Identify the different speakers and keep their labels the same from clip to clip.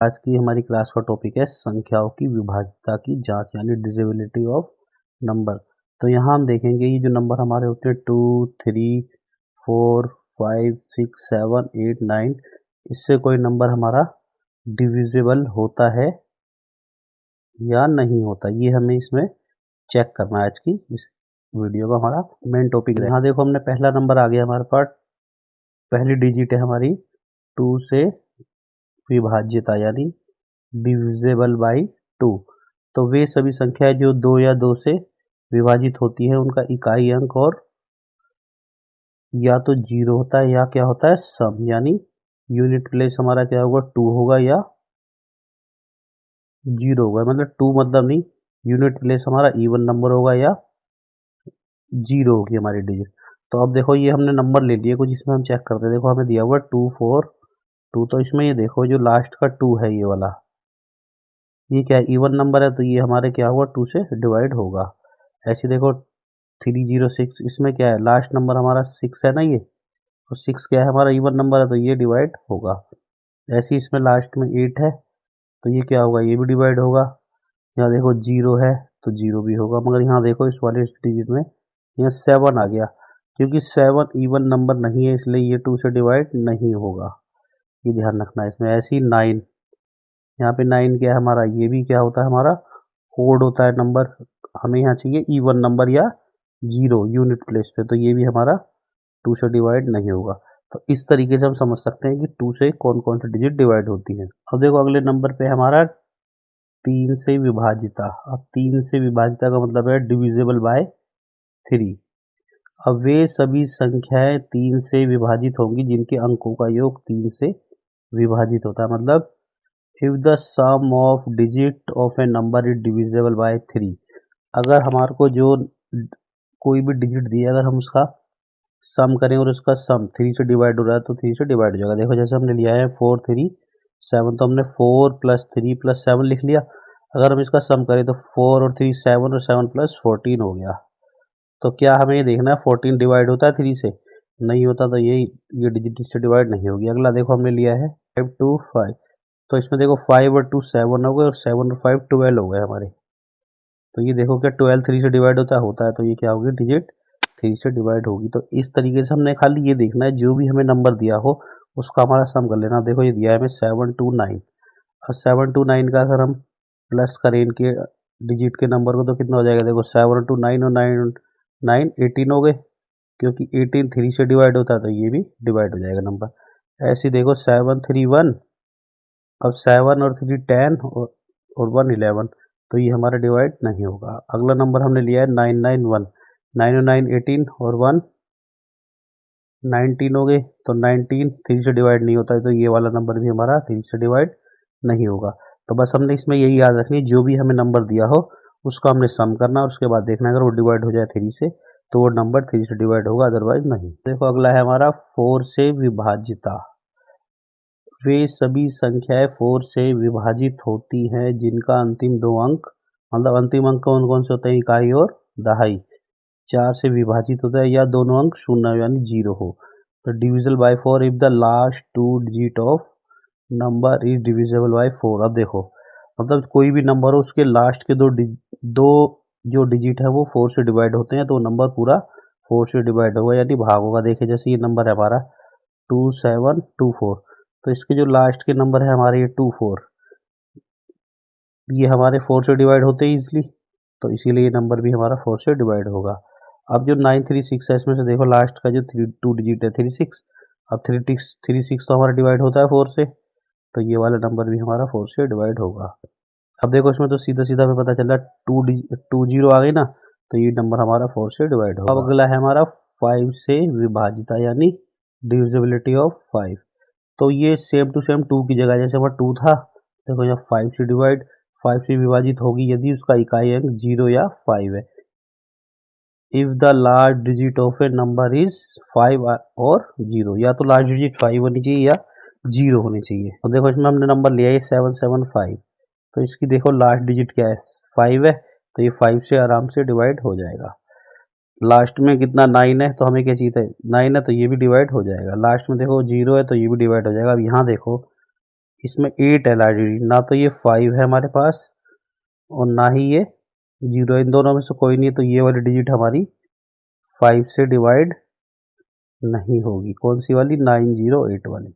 Speaker 1: आज की हमारी क्लास का टॉपिक है संख्याओं की विभाज्यता की जांच यानी डिविजिबिलिटी ऑफ नंबर। तो यहाँ हम देखेंगे ये जो नंबर हमारे होते हैं 2, 3, 4, 5, 6, 7, 8, 9, इससे कोई नंबर हमारा डिविजिबल होता है या नहीं होता, ये हमें इसमें चेक करना है। आज की इस वीडियो का हमारा मेन टॉपिक है। यहाँ देखो हमने पहला नंबर आ गया हमारे पास, पहली डिजिट है हमारी 2 से विभाज्यता यानी डिविजिबल बाई 2। तो वे सभी संख्याएं जो 2 या 2 से विभाजित होती है उनका इकाई अंक और या तो 0 होता है या क्या होता है सम, यानी यूनिट प्लेस हमारा क्या होगा 2 होगा या 0 होगा। मतलब 2 मतलब नहीं, यूनिट प्लेस हमारा इवन नंबर होगा या 0 होगी हमारी डिजिट। तो अब देखो ये हमने नंबर ले लिए कुछ, इसमें हम चेक करते हैं। देखो हमें दिया हुआ 2, 4, 2, तो इसमें ये देखो जो लास्ट का 2 है ये वाला, ये क्या है इवन नंबर है, तो ये हमारे क्या हुआ 2 से डिवाइड होगा। ऐसे देखो 306, इसमें क्या है लास्ट नंबर हमारा 6 है ना, ये तो 6 क्या है हमारा इवन नंबर है तो ये डिवाइड होगा। ऐसे इसमें लास्ट में 8 है तो ये क्या होगा ये भी डिवाइड होगा। यहाँ देखो 0 है तो 0 भी होगा, मगर यहाँ देखो इस वाले डिजिट में यहाँ 7 आ गया, क्योंकि 7 इवन नंबर नहीं है इसलिए ये 2 से डिवाइड नहीं होगा, ये ध्यान रखना है इसमें। ऐसी 9, यहाँ पे 9 क्या है हमारा, ये भी क्या होता है हमारा ओड होता है नंबर, हमें यहाँ चाहिए इवन नंबर या 0 यूनिट प्लेस पे, तो ये भी हमारा 2 से डिवाइड नहीं होगा। तो इस तरीके से हम समझ सकते हैं कि 2 से कौन कौन सी डिजिट डिवाइड होती हैं। अब देखो अगले नंबर पे हमारा 3 से विभाजिता। अब 3 से विभाजिता का मतलब है डिविजिबल बाय 3। अब वे सभी संख्याएं 3 से विभाजित होंगी जिनके अंकों का योग 3 से विभाजित होता है। मतलब if the sum of digit of a number is divisible by 3, अगर हमारे को जो कोई भी डिजिट दिया अगर हम उसका सम करें और उसका सम 3 से डिवाइड हो रहा है तो 3 से डिवाइड हो जाएगा। देखो जैसे हमने लिया है 4, 3, 7, तो हमने 4 + 3 + 7 लिख लिया। अगर हम इसका सम करें तो 4 और 3 7 और 7 + 14 हो गया। तो क्या हमें ये देखना है 14 डिवाइड होता है 3 से, नहीं होता, तो ये डिजिट इससे डिवाइड नहीं होगी। अगला देखो हमने लिया है 5 to 5, तो इसमें देखो 5 और 2 7 हो गए और 7 और 5 12 हो गए हमारे। तो ये देखो क्या 12 3 से डिवाइड होता है, तो ये क्या होगी डिजिट 3 से डिवाइड होगी। तो इस तरीके से हमने खाली ये देखना है जो भी हमें नंबर दिया हो उसका हमारा सम कर लेना। देखो ये दिया है हमें 7 to 9, और 7 to 9 का अगर हम प्लस करें इनके डिजिट के नंबर को तो कितना हो जाएगा। देखो 7 to 9 और 9 9 18 हो गए, क्योंकि 18 3 से डिवाइड होता है तो ये भी डिवाइड हो जाएगा नंबर। ऐसे देखो 7 3 1, अब 7 और 3 10 और 1 11, तो ये हमारा डिवाइड नहीं होगा। अगला नंबर हमने लिया है 9 9 1, 9 और 9 18 और 1 19 हो गए, तो 19 3 से डिवाइड नहीं होता है तो ये वाला नंबर भी हमारा 3 से डिवाइड नहीं होगा। तो बस हमने इसमें यही याद रखनी है जो भी हमें नंबर दिया हो उसका हमने सम करना और उसके बाद देखना अगर वो डिवाइड हो जाए 3 से तो वो नंबर 3 से डिवाइड होगा, अदरवाइज नहीं। देखो अगला है हमारा 4 से विभाज्यता। वे सभी संख्याएं 4 से विभाजित होती हैं जिनका अंतिम दो अंक, मतलब अंतिम अंक कौन कौन से होते हैं इकाई और दहाई, 4 से विभाजित होता है या दोनों अंक शून्य यानी 0 हो। तो divisible by 4 if the last 2 digit of number is divisible bye 4। अब देखो मतलब कोई भी नंबर हो उसके लास्ट के दो जो डिजिट है वो 4 से डिवाइड होते हैं तो नंबर पूरा 4 से डिवाइड होगा यानी भाग होगा। देखिए जैसे ये नंबर है हमारा 2724, तो इसके जो लास्ट के नंबर है हमारे ये 24, ये हमारे 4 से डिवाइड होते हैं इजीली, तो इसीलिए ये नंबर भी हमारा 4 से डिवाइड होगा। अब जो 936 है इसमें से देखो लास्ट का जो 2 डिजिट है 36, अब 36 तो हमारा डिवाइड होता है 4 से, तो ये वाला नंबर भी हमारा 4 से डिवाइड होगा। अब देखो इसमें तो सीधा सीधा हमें पता चला 2 जीरो आ गई ना, तो ये नंबर हमारा 4 से डिवाइड होगा। अब अगला है हमारा 5 से विभाजिता यानी डिविजिबिलिटी ऑफ 5। तो ये सेम टू सेम 2 की जगह जैसे वहाँ 2 था, देखो यहाँ 5 से डिवाइड 5 से विभाजित होगी यदि उसका इकाई अंक 0 या 5 है। If the last digit of a number is 5 और 0, या तो लास्ट डिजिट 5 होनी चाहिए या 0 होनी चाहिए। तो देखो इसमें हमने नंबर लिया है 775, तो इसकी देखो लास्ट डिजिट क्या है 5 है, तो ये 5 से आराम से डिवाइड हो जाएगा। लास्ट में कितना 9 है तो हमें क्या चाहिए था 9 है तो ये भी डिवाइड हो जाएगा। लास्ट में देखो 0 है तो ये भी डिवाइड हो जाएगा। अब यहाँ देखो इसमें 8 है लास्ट डिजिट, ना तो ये 5 है हमारे पास और ना ही ये 0, इन दोनों में से कोई नहीं है, तो ये वाली डिजिट हमारी 5 से डिवाइड नहीं होगी। कौन सी वाली? 908 वाली।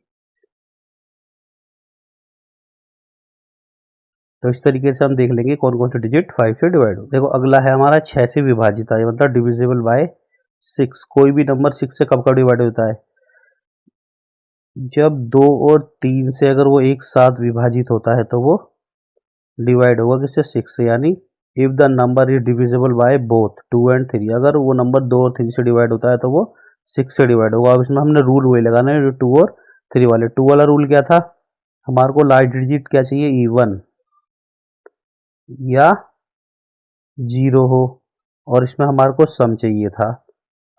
Speaker 1: तो इस तरीके से हम देख लेंगे कौन कौन से डिजिट 5 से डिवाइड हो। देखो अगला है हमारा 6 से विभाजित है, मतलब डिविजिबल बाय 6। कोई भी नंबर 6 से कब कब डिवाइड होता है? जब 2 और 3 से अगर वो एक साथ विभाजित होता है तो वो डिवाइड होगा किससे? 6 से। यानी if the number is divisible by both 2 and 3, अगर वो नंबर 2 और 3 से डिवाइड होता है तो वो 6 से डिवाइड होगा। अब इसमें हमने रूल वही लगाना है जो 2 और 3 वाले। 2 वाला रूल क्या था? हमारे को लास्ट डिजिट क्या चाहिए? इवन या 0 हो, और इसमें हमारे को सम चाहिए था।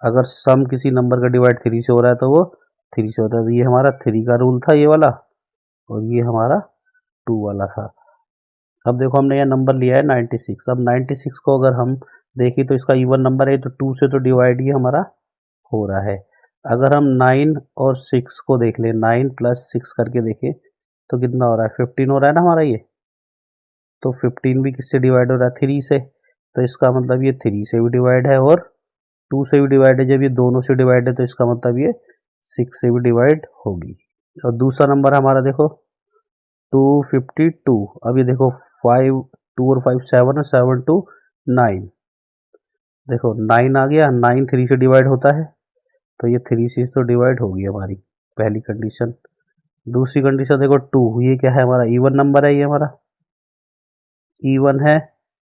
Speaker 1: अगर सम किसी नंबर का डिवाइड 3 से हो रहा है तो वो 3 से होता है। तो ये हमारा 3 का रूल था ये वाला, और ये हमारा 2 वाला था। अब देखो हमने यह नंबर लिया है 96। अब 96 को अगर हम देखें तो इसका इवन नंबर है, तो 2 से तो डिवाइड ये हमारा हो रहा है। अगर हम 9 और 6 को देख लें, 9 प्लस 6 करके देखें तो कितना हो रहा है? 15 हो रहा है ना हमारा ये। तो 15 भी किससे डिवाइड हो रहा है? 3 से। तो इसका मतलब ये 3 से भी डिवाइड है और 2 से भी डिवाइड है। जब ये दोनों से डिवाइड है तो इसका मतलब ये 6 से भी डिवाइड होगी। और दूसरा नंबर हमारा देखो 252। अब ये देखो 5, 2 और 5 7 है, 7 2 9। देखो 9 आ गया, 9 3 से डिवाइड होता है, तो ये 3 से तो डिवाइड होगी हमारी पहली कंडीशन। दूसरी कंडीशन देखो 2, ये क्या है? हमारा इवन नंबर है, ये हमारा इवन है,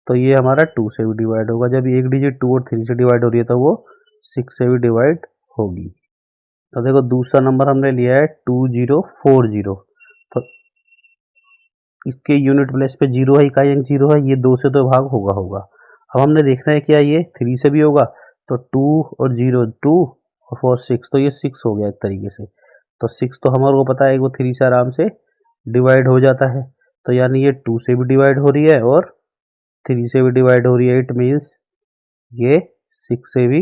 Speaker 1: तो ये हमारा 2 से भी डिवाइड होगा। जब एक डिजिट 2 और 3 से डिवाइड हो रही है तो वो 6 से भी डिवाइड होगी। तो देखो दूसरा नंबर हमने लिया है 2040। तो इसके यूनिट प्लेस पे 0 है, इकाई अंक 0 है, ये 2 से तो भाग होगा। अब हमने देखना है क्या ये 3 से भी होगा, तो 2 और 0 2 और 4 6, तो ये 6 हो गया एक तरीके से। तो 6 तो हमारे को पता है वो 3 से आराम से डिवाइड हो जाता है, तो यानी ये 2 से भी डिवाइड हो रही है और 3 से भी डिवाइड हो रही है। इट मीन्स ये 6 से भी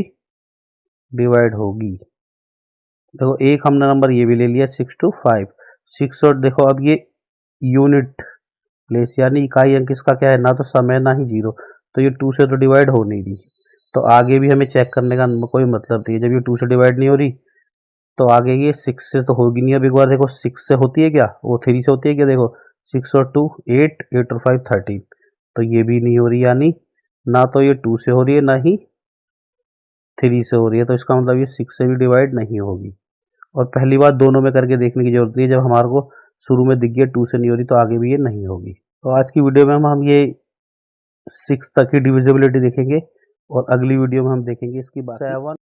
Speaker 1: डिवाइड होगी। देखो एक हमने नंबर ये भी ले लिया 6 to 5, 6। और देखो अब ये यूनिट प्लेस यानी इकाई अंक इसका क्या है? ना तो समय ना ही 0, तो ये 2 से तो डिवाइड हो नहीं रही। तो आगे भी हमें चेक करने का कोई मतलब नहीं है। जब ये 2 से डिवाइड नहीं हो रही तो आगे ये 6 से तो होगी नहीं। अब एक बार देखो 6 से होती है क्या? वो 3 से होती है क्या? देखो 6 और 2 8, 8 और 5 13, तो ये भी नहीं हो रही। यानी ना तो ये 2 से हो रही है ना ही 3 से हो रही है, तो इसका मतलब ये 6 से भी डिवाइड नहीं होगी। और पहली बात दोनों में करके देखने की जरूरत नहीं है। जब हमारे को शुरू में दिख गया 2 से नहीं हो रही तो आगे भी ये नहीं होगी। तो आज की वीडियो में हम ये 6 तक की डिविजिबिलिटी देखेंगे और अगली वीडियो में हम देखेंगे इसकी बात 7